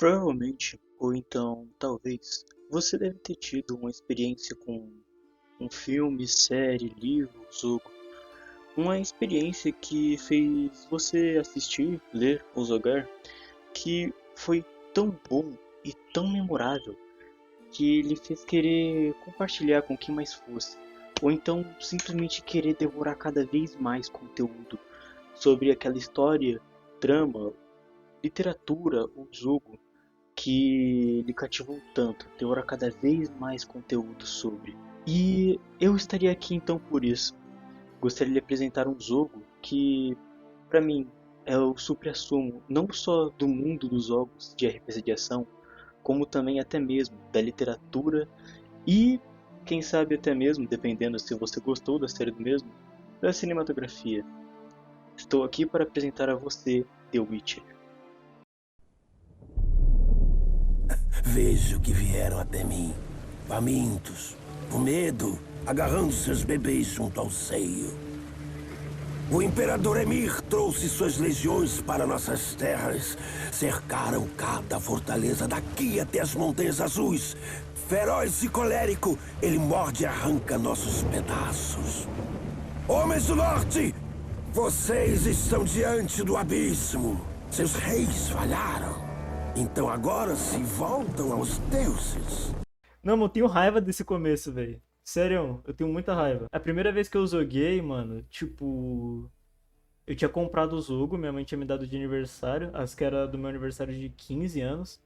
Provavelmente, ou então talvez, você deve ter tido uma experiência com um filme, série, livro, jogo. Uma experiência que fez você assistir, ler ou jogar, que foi tão bom e tão memorável que lhe fez querer compartilhar com quem mais fosse. Ou então simplesmente querer devorar cada vez mais conteúdo sobre aquela história, trama, literatura ou jogo que lhe cativou tanto, devorar cada vez mais conteúdo sobre. E eu estaria aqui então por isso. Gostaria de apresentar um jogo que, para mim, é o suprassumo não só do mundo dos jogos de RPG de ação, como também até mesmo da literatura e, quem sabe até mesmo, dependendo se você gostou da série do mesmo, da cinematografia. Estou aqui para apresentar a você The Witcher. Vejo que vieram até mim, famintos, com medo, agarrando seus bebês junto ao seio. O Imperador Emir trouxe suas legiões para nossas terras. Cercaram cada fortaleza daqui até as Montanhas Azuis. Feroz e colérico, ele morde e arranca nossos pedaços. Homens do Norte, vocês estão diante do abismo. Seus reis falharam. Então agora se voltam aos deuses. Não, mano, eu tenho raiva desse começo, velho. Sério, eu tenho muita raiva. A primeira vez que eu joguei, mano, tipo. Eu tinha comprado o jogo, minha mãe tinha me dado de aniversário, acho que era do meu aniversário de 15 anos.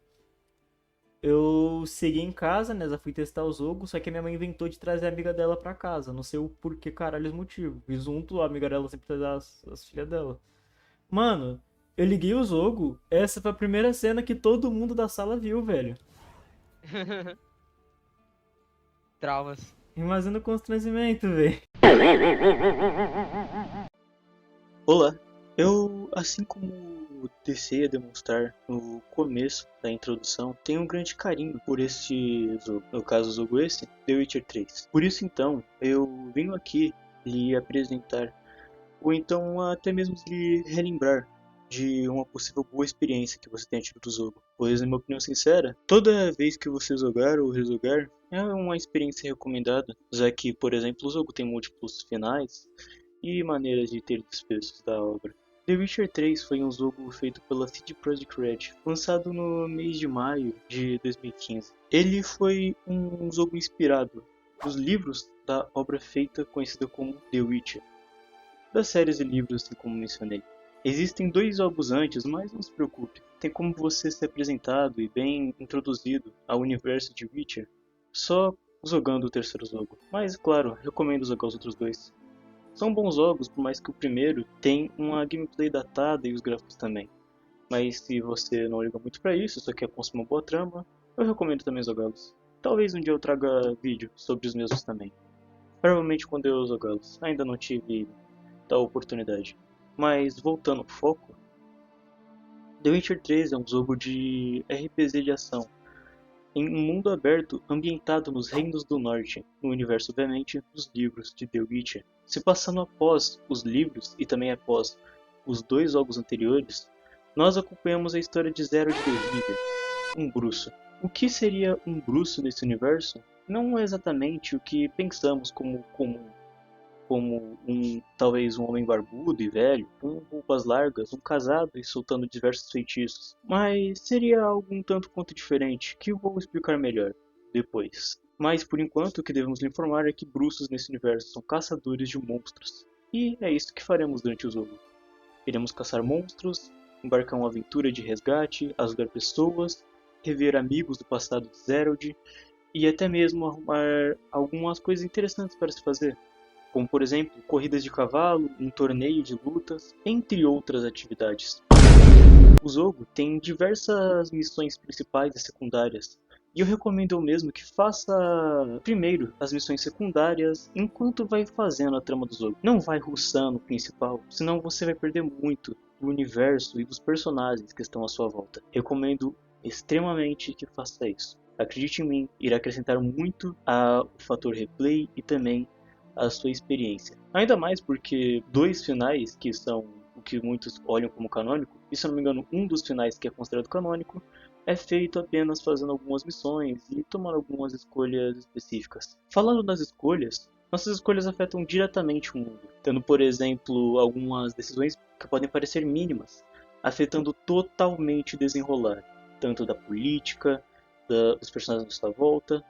Eu segui em casa, né? Já fui testar o jogo, só que a minha mãe inventou de trazer a amiga dela pra casa. Não sei o porquê, caralho, os motivos. E junto, a amiga dela sempre traz as filhas dela. Mano, eu liguei o jogo, essa foi a primeira cena que todo mundo da sala viu, velho. Traumas. Imagina o constrangimento, velho. Olá! Eu, assim como desejei a demonstrar no começo da introdução, tenho um grande carinho por este jogo, no caso o jogo esse, The Witcher 3. Por isso então, eu venho aqui lhe apresentar, ou então até mesmo lhe relembrar de uma possível boa experiência que você tenha tido do jogo. Pois, na minha opinião sincera, toda vez que você jogar ou rejogar, é uma experiência recomendada, já que, por exemplo, o jogo tem múltiplos finais, e maneiras de ter desfechos da obra. The Witcher 3 foi um jogo feito pela CD Projekt Red, lançado no mês de maio de 2015. Ele foi um jogo inspirado nos livros da obra feita conhecida como The Witcher, das séries de livros assim como mencionei. Existem dois jogos antes, mas não se preocupe, tem como você ser apresentado e bem introduzido ao universo de Witcher só jogando o terceiro jogo. Mas claro, recomendo jogar os outros dois. São bons jogos, por mais que o primeiro tenha uma gameplay datada e os gráficos também. Mas se você não liga muito pra isso, só quer consumir uma boa trama, eu recomendo também jogá-los. Talvez um dia eu traga vídeo sobre os mesmos também. Provavelmente quando eu jogá-los. Ainda não tive tal oportunidade. Mas voltando ao foco, The Witcher 3 é um jogo de RPG de ação em um mundo aberto ambientado nos Reinos do Norte, no universo obviamente dos livros de The Witcher. Se passando após os livros e também após os dois jogos anteriores, nós acompanhamos a história de Geralt de Rivia, um bruxo. O que seria um bruxo nesse universo? Não é exatamente o que pensamos como comum, como talvez um homem barbudo e velho, com roupas largas, um casado e soltando diversos feitiços. Mas seria algo um tanto quanto diferente, que eu vou explicar melhor depois. Mas por enquanto o que devemos lhe informar é que bruxos nesse universo são caçadores de monstros. E é isso que faremos durante o jogo. Iremos caçar monstros, embarcar uma aventura de resgate, ajudar pessoas, rever amigos do passado de Geralt e até mesmo arrumar algumas coisas interessantes para se fazer, como por exemplo corridas de cavalo, um torneio de lutas, entre outras atividades. O jogo tem diversas missões principais e secundárias, e eu recomendo eu mesmo que faça primeiro as missões secundárias enquanto vai fazendo a trama do jogo. Não vai rushando o principal, senão você vai perder muito do universo e dos personagens que estão à sua volta. Recomendo extremamente que faça isso. Acredite em mim, irá acrescentar muito ao fator replay e também a sua experiência. Ainda mais porque dois finais, que são o que muitos olham como canônico, e se eu não me engano, um dos finais que é considerado canônico é feito apenas fazendo algumas missões e tomando algumas escolhas específicas. Falando das escolhas, nossas escolhas afetam diretamente o mundo, tendo, por exemplo, algumas decisões que podem parecer mínimas, afetando totalmente o desenrolar, tanto da política, dos personagens à nossa volta,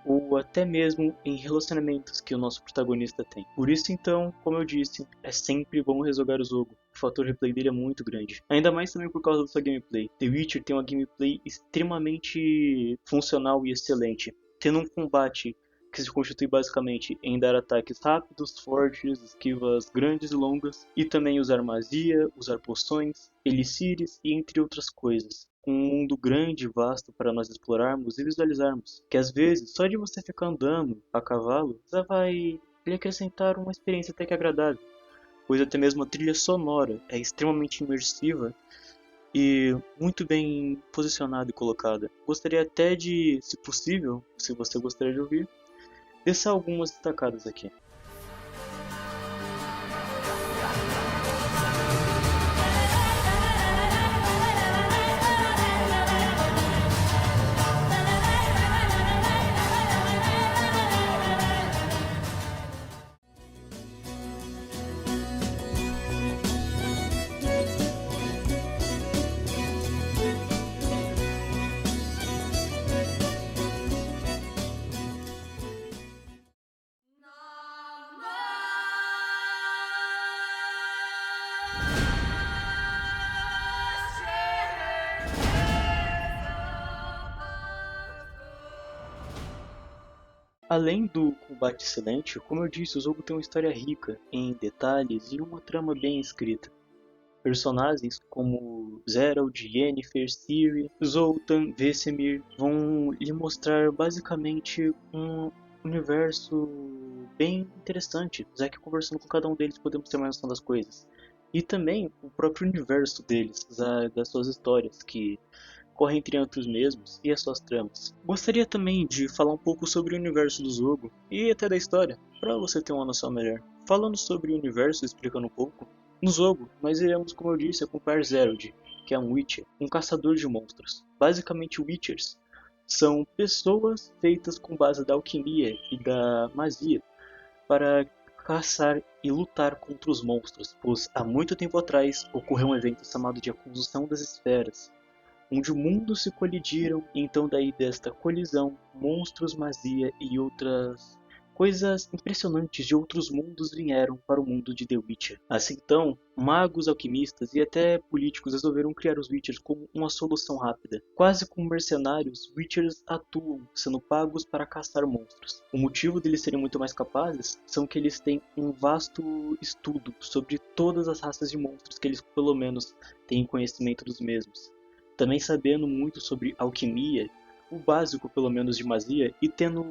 ou até mesmo em relacionamentos que o nosso protagonista tem. Por isso então, como eu disse, é sempre bom rejogar o jogo. O fator replay dele é muito grande. Ainda mais também por causa da sua gameplay. The Witcher tem uma gameplay extremamente funcional e excelente, tendo um combate que se constitui basicamente em dar ataques rápidos, fortes, esquivas grandes e longas, e também usar magia, usar poções, elixires e entre outras coisas. Um mundo grande e vasto para nós explorarmos e visualizarmos, que às vezes só de você ficar andando a cavalo já vai lhe acrescentar uma experiência até que agradável, pois até mesmo a trilha sonora é extremamente imersiva e muito bem posicionada e colocada. Gostaria até de, se possível, se você gostaria de ouvir, deixar algumas destacadas aqui. Além do combate excelente, como eu disse, o jogo tem uma história rica em detalhes e uma trama bem escrita. Personagens como Geralt, Yennefer, Ciri, Zoltan, Vesemir vão lhe mostrar basicamente um universo bem interessante, já que conversando com cada um deles podemos ter mais noção das coisas. E também o próprio universo deles, das suas histórias, que correm entre os mesmos e as suas tramas. Gostaria também de falar um pouco sobre o universo do jogo e até da história, para você ter uma noção melhor. Falando sobre o universo, explicando um pouco, no jogo nós iremos, como eu disse, acompanhar Geralt, que é um Witcher, um caçador de monstros. Basicamente, Witchers são pessoas feitas com base da alquimia e da magia para caçar e lutar contra os monstros, pois há muito tempo atrás ocorreu um evento chamado de A Conjunção das Esferas, onde mundos se colidiram, e então daí desta colisão, monstros, magia e outras coisas impressionantes de outros mundos vieram para o mundo de The Witcher. Assim então, magos, alquimistas e até políticos resolveram criar os Witchers como uma solução rápida. Quase como mercenários, Witchers atuam sendo pagos para caçar monstros. O motivo deles serem muito mais capazes são que eles têm um vasto estudo sobre todas as raças de monstros que eles pelo menos têm conhecimento dos mesmos. Também sabendo muito sobre alquimia, o básico pelo menos de magia, e tendo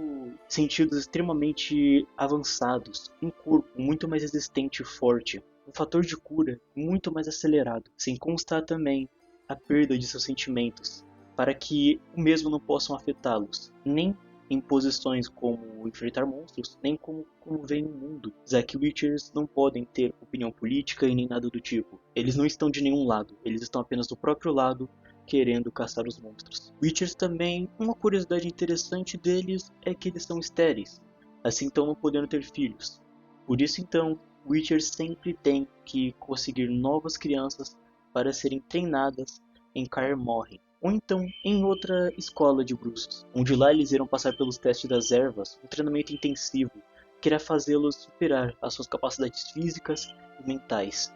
sentidos extremamente avançados, um corpo muito mais resistente e forte, um fator de cura muito mais acelerado, sem constar também a perda de seus sentimentos, para que o mesmo não possam afetá-los, nem em posições como enfrentar monstros, nem como vem o mundo, já que Witchers não podem ter opinião política e nem nada do tipo. Eles não estão de nenhum lado, eles estão apenas do próprio lado, querendo caçar os monstros. Witchers também, uma curiosidade interessante deles é que eles são estéreis, assim então não podendo ter filhos. Por isso então, Witchers sempre têm que conseguir novas crianças para serem treinadas em Kaer Morhen, ou então em outra escola de bruxos, onde lá eles irão passar pelos testes das ervas, um treinamento intensivo, que irá fazê-los superar as suas capacidades físicas e mentais,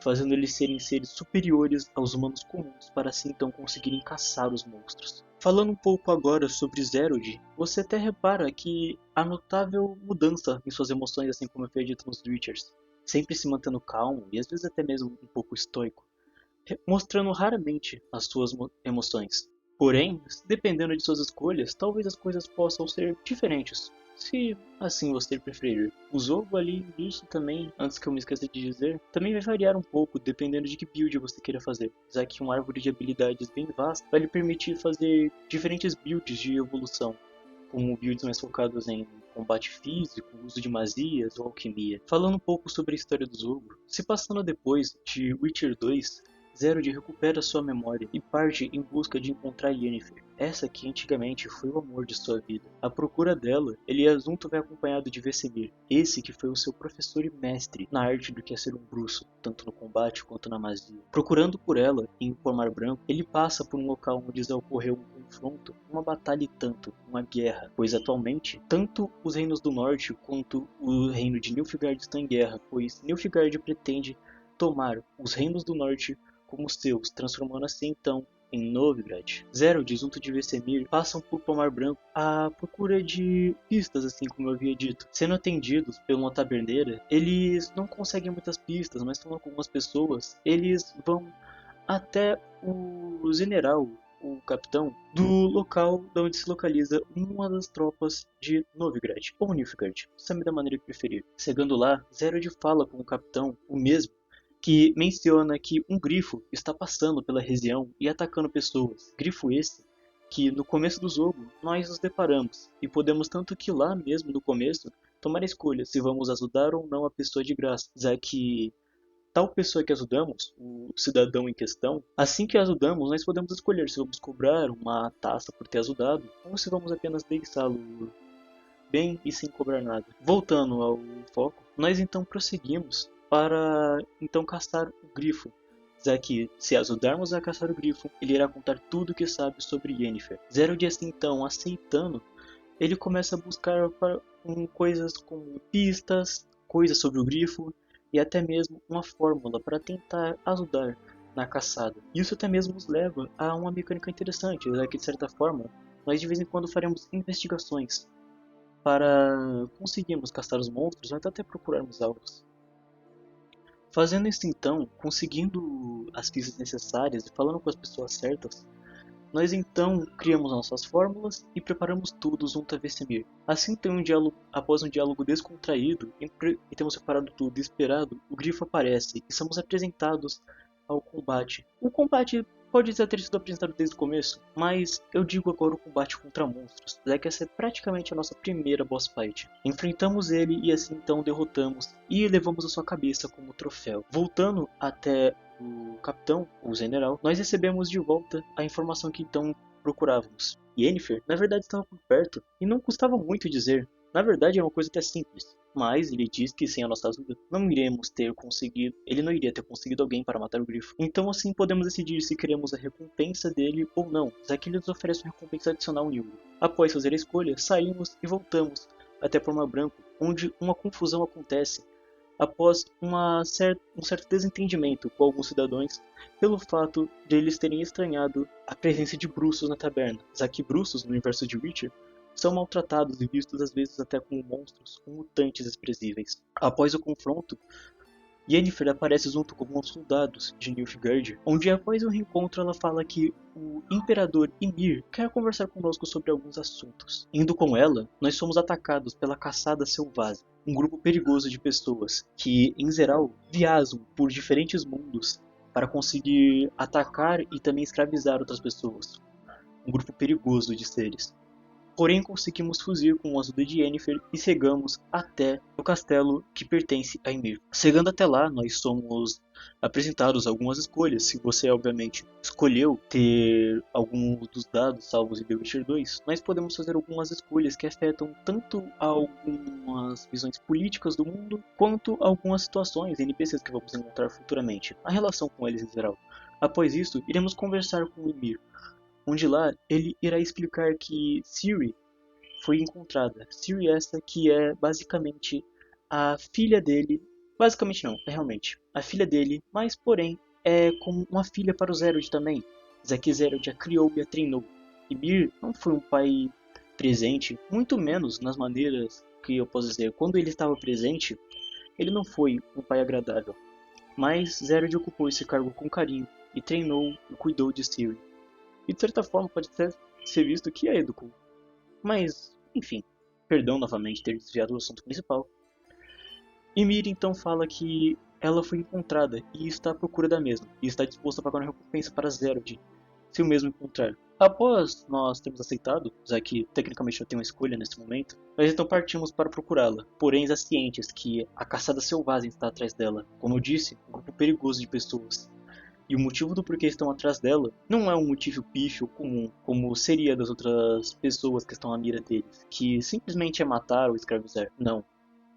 fazendo eles serem seres superiores aos humanos comuns para assim então conseguirem caçar os monstros. Falando um pouco agora sobre Geralt, você até repara que há notável mudança em suas emoções, assim como eu foi dito nos Witchers, sempre se mantendo calmo e às vezes até mesmo um pouco estoico, mostrando raramente as suas emoções. Porém, dependendo de suas escolhas, talvez as coisas possam ser diferentes, se assim você preferir. O jogo ali nisso também, antes que eu me esqueça de dizer, também vai variar um pouco dependendo de que build você queira fazer, já que uma árvore de habilidades bem vasta vai lhe permitir fazer diferentes builds de evolução, como builds mais focados em combate físico, uso de magias ou alquimia. Falando um pouco sobre a história do jogo, se passando depois de Witcher 2, Xerath recupera sua memória e parte em busca de encontrar Yennefer, essa que antigamente foi o amor de sua vida. À procura dela, Eliassunto vai acompanhado de Vesemir, esse que foi o seu professor e mestre na arte do que é ser um bruxo, tanto no combate quanto na magia. Procurando por ela em Pomar Branco, ele passa por um local onde já ocorreu um confronto, uma batalha e tanto, uma guerra, pois atualmente, tanto os reinos do norte quanto o reino de Nilfgaard estão em guerra, pois Nilfgaard pretende tomar os reinos do norte como seus, transformando assim então em Novigrad. Xerath junto de Vesemir passam por Pomar Branco à procura de pistas, assim como eu havia dito. Sendo atendidos por uma taberneira, eles não conseguem muitas pistas, mas falando com algumas pessoas, eles vão até o general, o capitão, do local de onde se localiza uma das tropas de Novigrad, ou Nilfgaard, chame da maneira que preferir. Chegando lá, Xerath fala com o capitão, o mesmo, que menciona que um grifo está passando pela região e atacando pessoas. Grifo esse que no começo do jogo nós nos deparamos e podemos tanto que lá mesmo no começo tomar a escolha se vamos ajudar ou não a pessoa de graça, já que tal pessoa que ajudamos, o cidadão em questão, assim que ajudamos nós podemos escolher se vamos cobrar uma taxa por ter ajudado ou se vamos apenas deixá-lo bem e sem cobrar nada. Voltando ao foco, nós então prosseguimos para então caçar o grifo, já que se ajudarmos a caçar o grifo, ele irá contar tudo o que sabe sobre Yennefer. Xerath assim então aceitando, ele começa a buscar coisas como pistas, coisas sobre o grifo e até mesmo uma fórmula para tentar ajudar na caçada. Isso até mesmo nos leva a uma mecânica interessante, já que de certa forma nós de vez em quando faremos investigações para conseguirmos caçar os monstros ou até procurarmos alvos. Fazendo isso então, conseguindo as pistas necessárias e falando com as pessoas certas, nós então criamos nossas fórmulas e preparamos tudo junto a Vesemir. Assim, após um diálogo descontraído e temos preparado tudo e esperado, o grifo aparece e somos apresentados ao combate. O combate pode já ter sido apresentado desde o começo, mas eu digo agora o combate contra monstros, já que essa é praticamente a nossa primeira boss fight. Enfrentamos ele e assim então derrotamos e levamos a sua cabeça como troféu. Voltando até o capitão, o general, nós recebemos de volta a informação que então procurávamos. Yennefer, na verdade, estava por perto e não custava muito dizer. Na verdade, era uma coisa até simples. Mas ele diz que sem a nossa ajuda ele não iria ter conseguido alguém para matar o grifo. Então assim podemos decidir se queremos a recompensa dele ou não, já que ele nos oferece uma recompensa adicional em ouro. Após fazer a escolha, saímos e voltamos até Pomar Branco, onde uma confusão acontece após um certo desentendimento com alguns cidadãos pelo fato de eles terem estranhado a presença de bruxos na taberna, já que bruxos no universo de Witcher são maltratados e vistos às vezes até como monstros ou mutantes desprezíveis. Após o confronto, Yennefer aparece junto com alguns soldados de Nilfgaard, onde após o reencontro ela fala que o Imperador Ymir quer conversar conosco sobre alguns assuntos. Indo com ela, nós somos atacados pela Caçada Selvagem, um grupo perigoso de pessoas que, em geral, viajam por diferentes mundos para conseguir atacar e também escravizar outras pessoas. Um grupo perigoso de seres. Porém, conseguimos fugir com a ajuda de Yennefer e chegamos até o castelo que pertence a Ymir. Chegando até lá, nós somos apresentados algumas escolhas. Se você, obviamente, escolheu ter alguns dos dados salvos em The Witcher 2, nós podemos fazer algumas escolhas que afetam tanto algumas visões políticas do mundo, quanto algumas situações, NPCs que vamos encontrar futuramente, a relação com eles em geral. Após isso, iremos conversar com Ymir, onde lá ele irá explicar que Ciri foi encontrada. Ciri essa que é basicamente a filha dele, basicamente não, é realmente a filha dele, mas porém é como uma filha para o Xerath também, já que Xerath a criou e a treinou. Ymir não foi um pai presente, muito menos nas maneiras que eu posso dizer, quando ele estava presente, ele não foi um pai agradável, mas Xerath ocupou esse cargo com carinho e treinou e cuidou de Ciri. E de certa forma pode até ser visto que a educou. Mas, enfim, perdão novamente ter desviado do assunto principal. Ymir então fala que ela foi encontrada e está à procura da mesma, e está disposta a pagar uma recompensa para Xerath, se o mesmo encontrar. Após nós termos aceitado, já que tecnicamente eu tenho uma escolha nesse momento, nós então partimos para procurá-la, porém já cientes que a caçada selvagem está atrás dela. Como eu disse, um grupo perigoso de pessoas. E o motivo do porquê estão atrás dela não é um motivo pífio comum, como seria das outras pessoas que estão à mira deles, que simplesmente é matar ou escravizar. Não.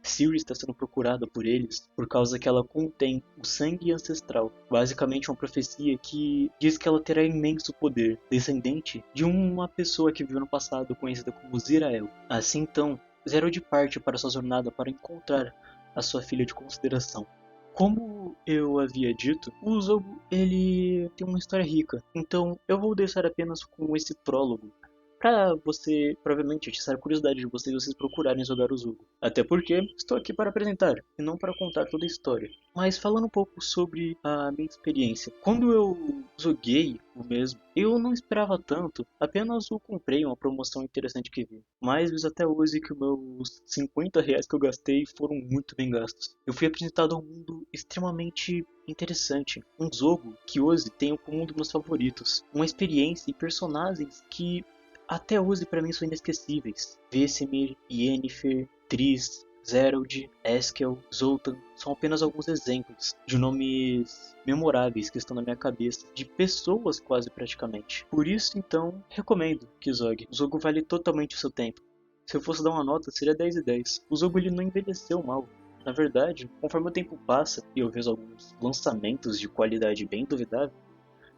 Ciri está sendo procurada por eles por causa que ela contém o sangue ancestral, basicamente uma profecia que diz que ela terá imenso poder, descendente de uma pessoa que viveu no passado conhecida como Zirael. Assim então, Zero parte para sua jornada para encontrar a sua filha de consideração. Como eu havia dito, o jogo ele tem uma história rica, então eu vou deixar apenas com esse prólogo para você, provavelmente, atiçar a curiosidade de vocês procurarem jogar o jogo. Até porque estou aqui para apresentar e não para contar toda a história. Mas falando um pouco sobre a minha experiência. Quando eu joguei o mesmo, eu não esperava tanto, apenas o comprei uma promoção interessante que vi. Mas vejo até hoje que os meus R$ 50 que eu gastei foram muito bem gastos. Eu fui apresentado a um mundo extremamente interessante. Um jogo que hoje tenho como um dos meus favoritos. Uma experiência e personagens que até hoje para mim são inesquecíveis. Vesemir, Yennefer, Triss, Zerald, Eskel, Zoltan são apenas alguns exemplos de nomes memoráveis que estão na minha cabeça, de pessoas quase praticamente. Por isso então, recomendo que jogue. O jogo vale totalmente o seu tempo. Se eu fosse dar uma nota, seria 10 de 10. O jogo ele não envelheceu mal. Na verdade, conforme o tempo passa e eu vejo alguns lançamentos de qualidade bem duvidável,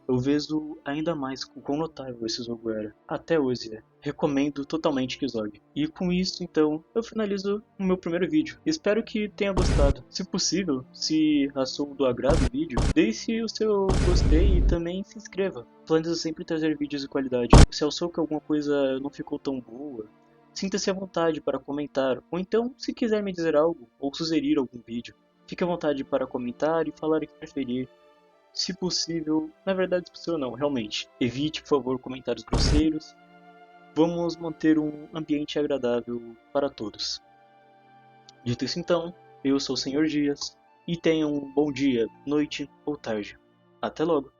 eu vejo ainda mais o quão notável esse jogo era. Até hoje é. Recomendo totalmente que jogue. E com isso, então, eu finalizo o meu primeiro vídeo. Espero que tenha gostado. Se possível, se achou do agrado o vídeo, deixe o seu gostei e também se inscreva. Planejo sempre trazer vídeos de qualidade. Se achou que alguma coisa não ficou tão boa, sinta-se à vontade para comentar. Ou então, se quiser me dizer algo ou sugerir algum vídeo, fique à vontade para comentar e falar o que preferir. Se possível, na verdade se possível não, realmente. Evite, por favor, comentários grosseiros. Vamos manter um ambiente agradável para todos. Dito isso então, eu sou o Senhor Dias e tenham um bom dia, noite ou tarde. Até logo!